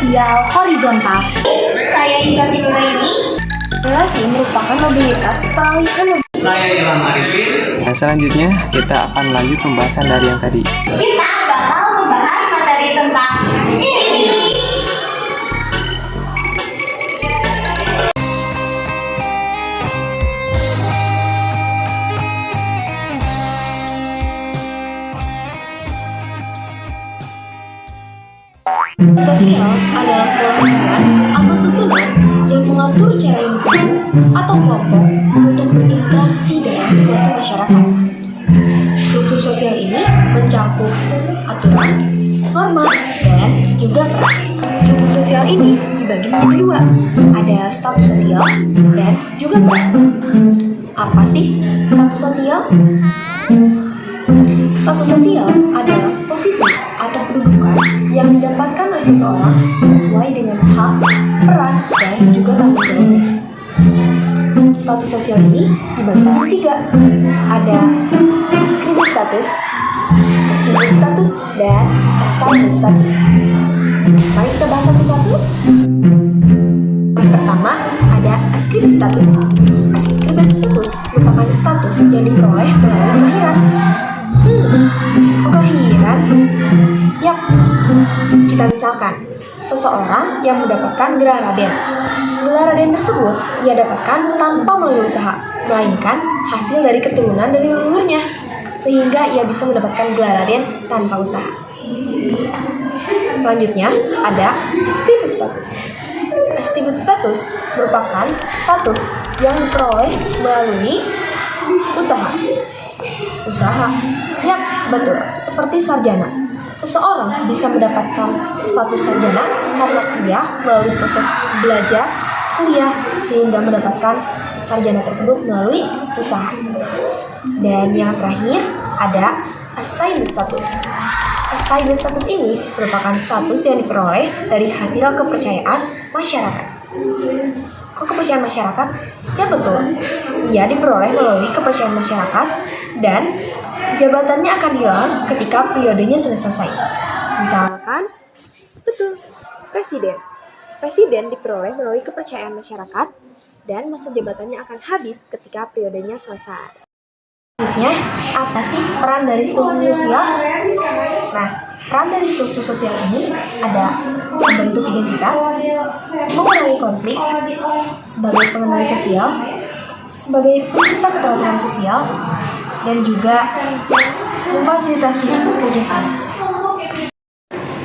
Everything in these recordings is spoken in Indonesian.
sosial horizontal. Saya Ika Tinuraini. Relasi merupakan mobilitas peralihan mobilitas. Saya Ilham Arifin. Nah, selanjutnya kita akan lanjut pembahasan dari yang tadi. Kita bakal membahas materi tentang ini. Sosial adalah pola hubungan atau susunan yang mengatur cara individu atau kelompok untuk berinteraksi dalam suatu masyarakat. Struktur sosial ini mencakup aturan, norma, dan juga peran. Struktur sosial ini dibagi menjadi dua, ada status sosial dan juga peran. Apa sih status sosial? Status sosial adalah posisi atau kedudukan yang didapatkan oleh seseorang sesuai dengan hak, peran, dan juga tanggung jawabnya. Status sosial ini dibagi menjadi tiga, ada ascribed status, estimate status, dan assigned status. Mari kita bahas satu-satu. Yang pertama ada ascribed status. Ascribed status merupakan status yang diperoleh melalui kelahiran. Kelahiran? Yap, kita misalkan seseorang yang mendapatkan gelar Raden. Gelar Raden tersebut ia dapatkan tanpa melalui usaha, melainkan hasil dari keturunan dari leluhurnya, sehingga ia bisa mendapatkan gelar Raden tanpa usaha. Selanjutnya ada estimate status. Estimate status merupakan status yang diperoleh melalui usaha. Usaha, yap, betul, seperti sarjana. Seseorang bisa mendapatkan status sarjana karena ia melalui proses belajar, kuliah, sehingga mendapatkan sarjana tersebut melalui usaha. Dan yang terakhir ada assigned status. Assigned status ini merupakan status yang diperoleh dari hasil kepercayaan masyarakat. Kok kepercayaan masyarakat? Ya betul, ia diperoleh melalui kepercayaan masyarakat dan jabatannya akan hilang ketika periodenya sudah selesai. Misalkan, betul, presiden. Presiden diperoleh melalui kepercayaan masyarakat dan masa jabatannya akan habis ketika periodenya selesai. Selanjutnya, apa sih peran dari struktur sosial? Nah, peran dari struktur sosial ini ada membentuk identitas, mengurangi konflik, sebagai pengenali sosial, sebagai pencipta keteraturan sosial, dan juga memfasilitasi kerjasama.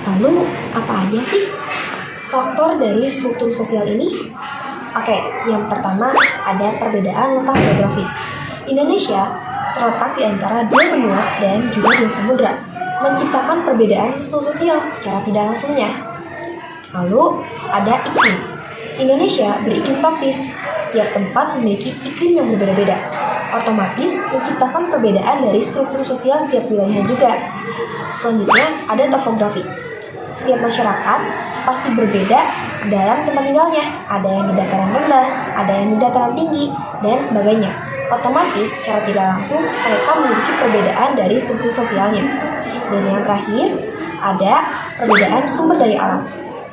Lalu, apa aja sih faktor dari struktur sosial ini? Oke, yang pertama ada perbedaan letak geografis. Indonesia terletak di antara dua benua dan juga dua samudra, menciptakan perbedaan struktur sosial secara tidak langsungnya. Lalu, ada iklim. Indonesia beriklim tropis. Setiap tempat memiliki iklim yang berbeda-beda, otomatis menciptakan perbedaan dari struktur sosial setiap wilayah juga. Selanjutnya, ada topografi. Setiap masyarakat pasti berbeda dalam tempat tinggalnya. Ada yang di dataran rendah, ada yang di dataran tinggi, dan sebagainya. Otomatis, secara tidak langsung, mereka memiliki perbedaan dari struktur sosialnya. Dan yang terakhir, ada perbedaan sumber daya alam.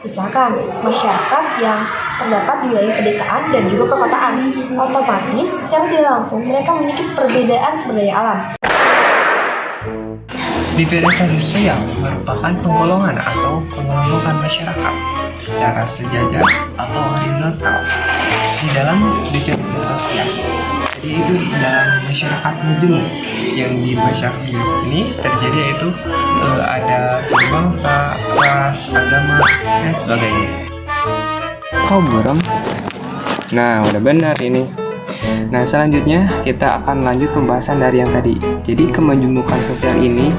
Misalkan, masyarakat yang terdapat di wilayah pedesaan dan juga perkotaan, otomatis, secara tidak langsung, mereka memiliki perbedaan sumber daya alam. Diferensiasi sosial merupakan penggolongan atau pengelompokan masyarakat secara sejajar atau horizontal di dalam diferensiasi sosial. Jadi itu dalam masyarakat majemuk yang di masyarakat ini terjadi, yaitu ada suku bangsa, ras, agama, dan sebagainya. Kau buram? Nah, udah benar ini. Nah, selanjutnya kita akan lanjut pembahasan dari yang tadi. Jadi kemajemukan sosial ini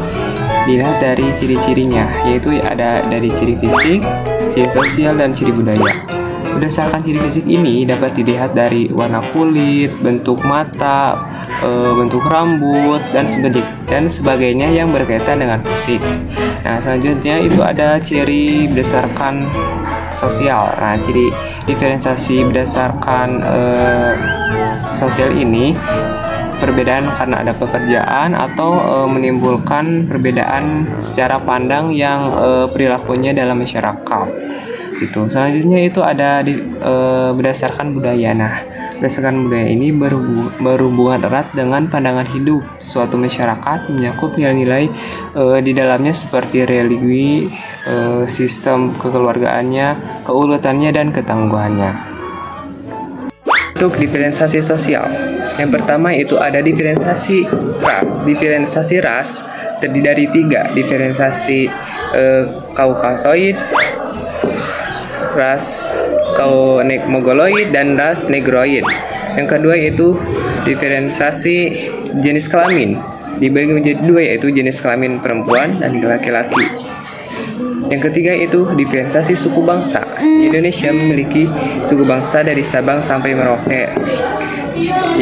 dilihat dari ciri-cirinya, yaitu ada dari ciri fisik, ciri sosial, dan ciri budaya. Berdasarkan ciri fisik ini dapat dilihat dari warna kulit, bentuk mata, bentuk rambut, dan sebagainya yang berkaitan dengan fisik. Nah, selanjutnya itu ada ciri berdasarkan sosial. Nah, ciri diferensiasi berdasarkan sosial ini perbedaan karena ada pekerjaan atau menimbulkan perbedaan secara pandang yang perilakunya dalam masyarakat. itu. Selanjutnya itu ada berdasarkan budaya. Nah, berdasarkan budaya ini berhubungan erat dengan pandangan hidup suatu masyarakat, menyakup nilai-nilai di dalamnya seperti religi, sistem kekeluargaannya, keuletannya, dan ketangguhannya. Untuk diferensiasi sosial, yang pertama itu ada diferensiasi ras. Diferensiasi ras terdiri dari 3, diferensiasi Kaukasoid, ras Mongoloid, dan ras Negroid. Yang kedua itu diferensiasi jenis kelamin, dibagi menjadi 2, yaitu jenis kelamin perempuan dan laki-laki. Yang ketiga itu diferensiasi suku bangsa. Indonesia memiliki suku bangsa dari Sabang sampai Merauke,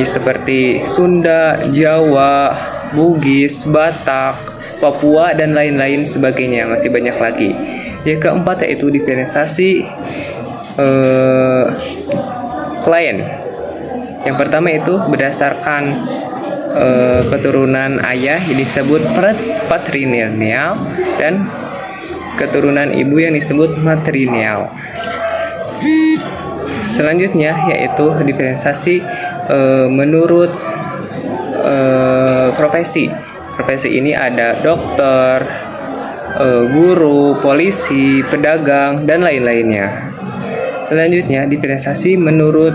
seperti Sunda, Jawa, Bugis, Batak, Papua, dan lain-lain sebagainya. Masih banyak lagi. Yang keempat yaitu diferensiasi klien. Yang pertama itu berdasarkan keturunan ayah yang disebut patrilineal dan keturunan ibu yang disebut matrilineal. Selanjutnya yaitu diferensiasi menurut profesi. Profesi ini ada dokter, guru, polisi, pedagang, dan lain-lainnya. Selanjutnya diferensiasi menurut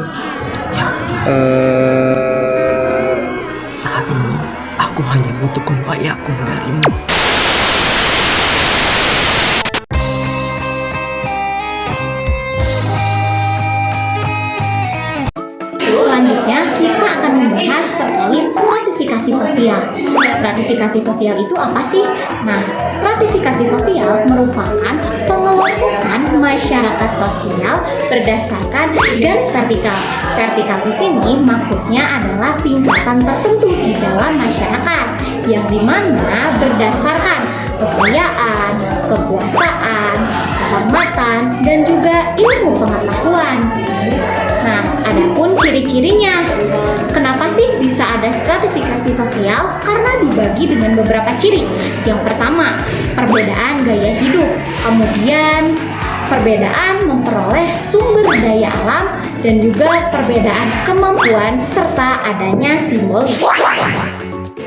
Saat ini aku hanya butuh kun payakun darimu. Selanjutnya kita akan membahas terkait stratifikasi sosial. Stratifikasi sosial itu apa sih? Nah, stratifikasi sosial merupakan pengelompokan masyarakat sosial berdasarkan garis vertikal. Vertikal di sini maksudnya adalah tingkatan tertentu di dalam masyarakat yang dimana berdasarkan kekayaan, kekuasaan, kehormatan, dan juga ilmu pengetahuan. Nah, adapun ciri-cirinya. Kenapa sih bisa ada stratifikasi sosial? Karena dibagi dengan beberapa ciri. Yang pertama, perbedaan gaya hidup. Kemudian, perbedaan memperoleh sumber daya alam dan juga perbedaan kemampuan serta adanya simbol.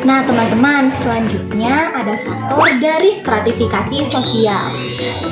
Nah, teman-teman, selanjutnya ada faktor dari stratifikasi sosial.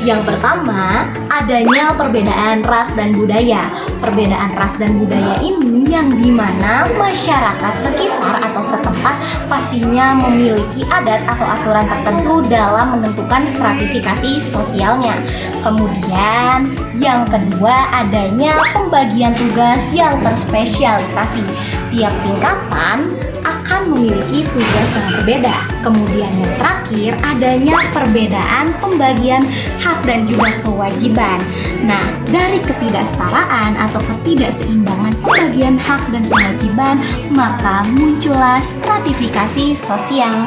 Yang pertama, adanya perbedaan ras dan budaya. Perbedaan ras dan budaya ini yang dimana masyarakat sekitar atau setempat pastinya memiliki adat atau aturan tertentu dalam menentukan stratifikasi sosialnya. Kemudian, yang kedua adanya pembagian tugas yang terspesialisasi. Tiap tingkatan akan memiliki tugas yang berbeda. Kemudian yang terakhir adanya perbedaan pembagian hak dan juga kewajiban. Nah, dari ketidaksetaraan atau ketidakseimbangan pembagian hak dan kewajiban, maka muncullah stratifikasi sosial.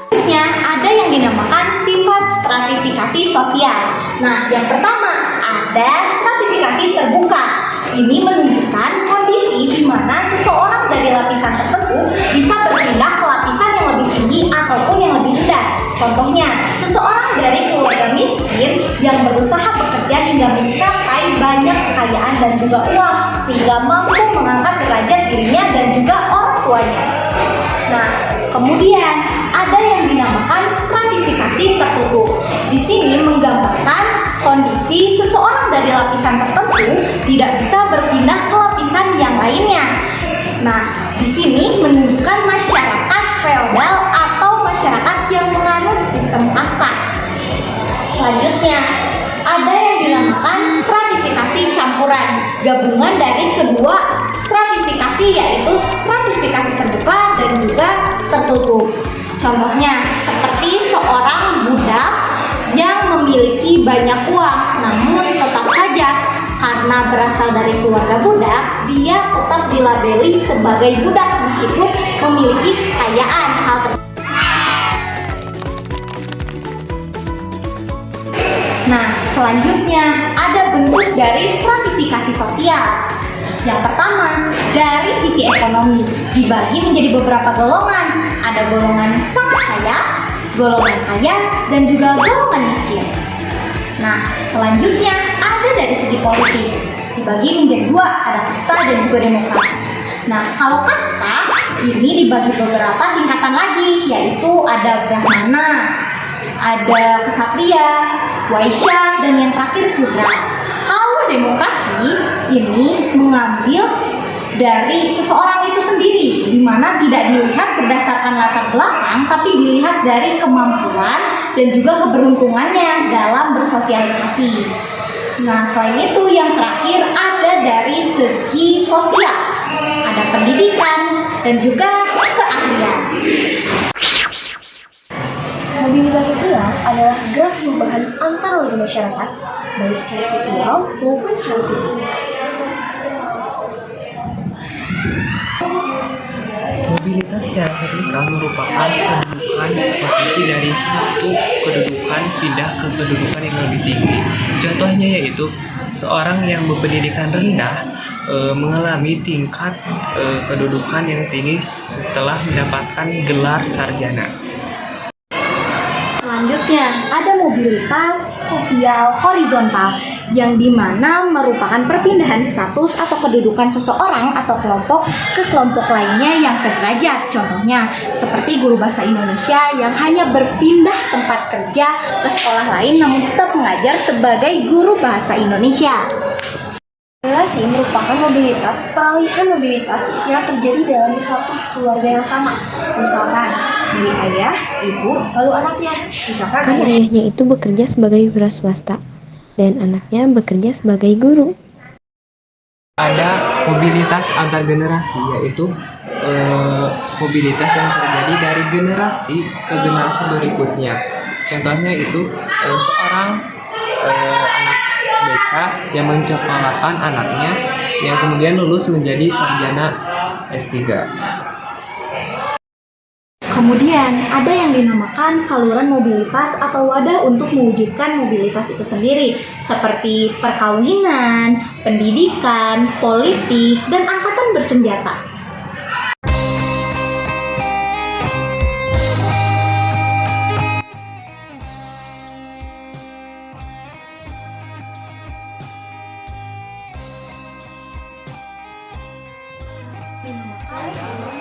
Selanjutnya ada yang dinamakan sifat stratifikasi sosial. Nah, yang pertama ada stratifikasi terbuka. Ini menunjukkan kondisi di mana seseorang dari lapisan tertentu bisa berpindah ke lapisan yang lebih tinggi ataupun yang lebih rendah. Contohnya, seseorang dari keluarga miskin yang berusaha bekerja hingga mencapai banyak kekayaan dan juga uang sehingga mampu mengangkat derajat dirinya dan juga orang tuanya. Nah, kemudian ada yang dinamakan stratifikasi tertutup. Di sini menggambarkan kondisi seseorang dari lapisan tertentu tidak bisa berpindah ke lapisan yang lainnya. Nah, di sini menunjukkan masyarakat feodal atau masyarakat yang menganut sistem kasta. Selanjutnya, ada yang dinamakan stratifikasi campuran, gabungan dari kedua stratifikasi yaitu stratifikasi terbuka dan juga tertutup. Contohnya, seperti seorang budak yang memiliki banyak uang, namun tetap saja karena berasal dari keluarga budak, dia tetap dilabeli sebagai budak meskipun memiliki kekayaan. Nah, selanjutnya ada bentuk dari stratifikasi sosial. Yang pertama, dari sisi ekonomi dibagi menjadi beberapa golongan. Ada golongan sangat kaya, golongan kaya, dan juga golongan miskin. Nah, Selanjutnya ada dari segi politik, dibagi menjadi dua, ada kasta dan juga demokrat. Nah, kalau kasta ini dibagi beberapa tingkatan lagi, yaitu ada Brahmana, ada Ksatria, Waisya, dan yang terakhir Sudra. Kalau demokrasi ini mengambil dari seseorang itu sendiri, di mana tidak dilihat berdasarkan latar belakang, tapi dilihat dari kemampuan dan juga keberuntungannya dalam bersosialisasi. Nah, selain itu yang terakhir ada dari segi sosial, ada pendidikan dan juga keahlian. Mobilitas sosial adalah gerak perubahan antar warga masyarakat, baik secara sosial maupun secara fisik. Mobilitas secara vertikal merupakan kedudukan posisi dari satu kedudukan pindah ke kedudukan yang lebih tinggi. Contohnya yaitu seorang yang berpendidikan rendah mengalami tingkat kedudukan yang tinggi setelah mendapatkan gelar sarjana. Selanjutnya ada mobilitas sosial horizontal, yang dimana merupakan perpindahan status atau kedudukan seseorang atau kelompok ke kelompok lainnya yang sederajat. Contohnya seperti guru bahasa Indonesia yang hanya berpindah tempat kerja ke sekolah lain namun tetap mengajar sebagai guru bahasa Indonesia. Relasi merupakan mobilitas, peralihan mobilitas yang terjadi dalam status keluarga yang sama. Misalkan dari ayah, ibu, lalu anaknya. Misalkan Kan ayahnya itu bekerja sebagai wira swasta dan anaknya bekerja sebagai guru. Ada mobilitas antar generasi, yaitu mobilitas yang terjadi dari generasi ke generasi berikutnya. Contohnya itu seorang anak beca yang mencekolahkan anaknya yang kemudian lulus menjadi sarjana S3. Kemudian ada yang dinamakan saluran mobilitas atau wadah untuk mewujudkan mobilitas itu sendiri, seperti perkawinan, pendidikan, politik, dan angkatan bersenjata.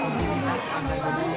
Mobilitas antar generasi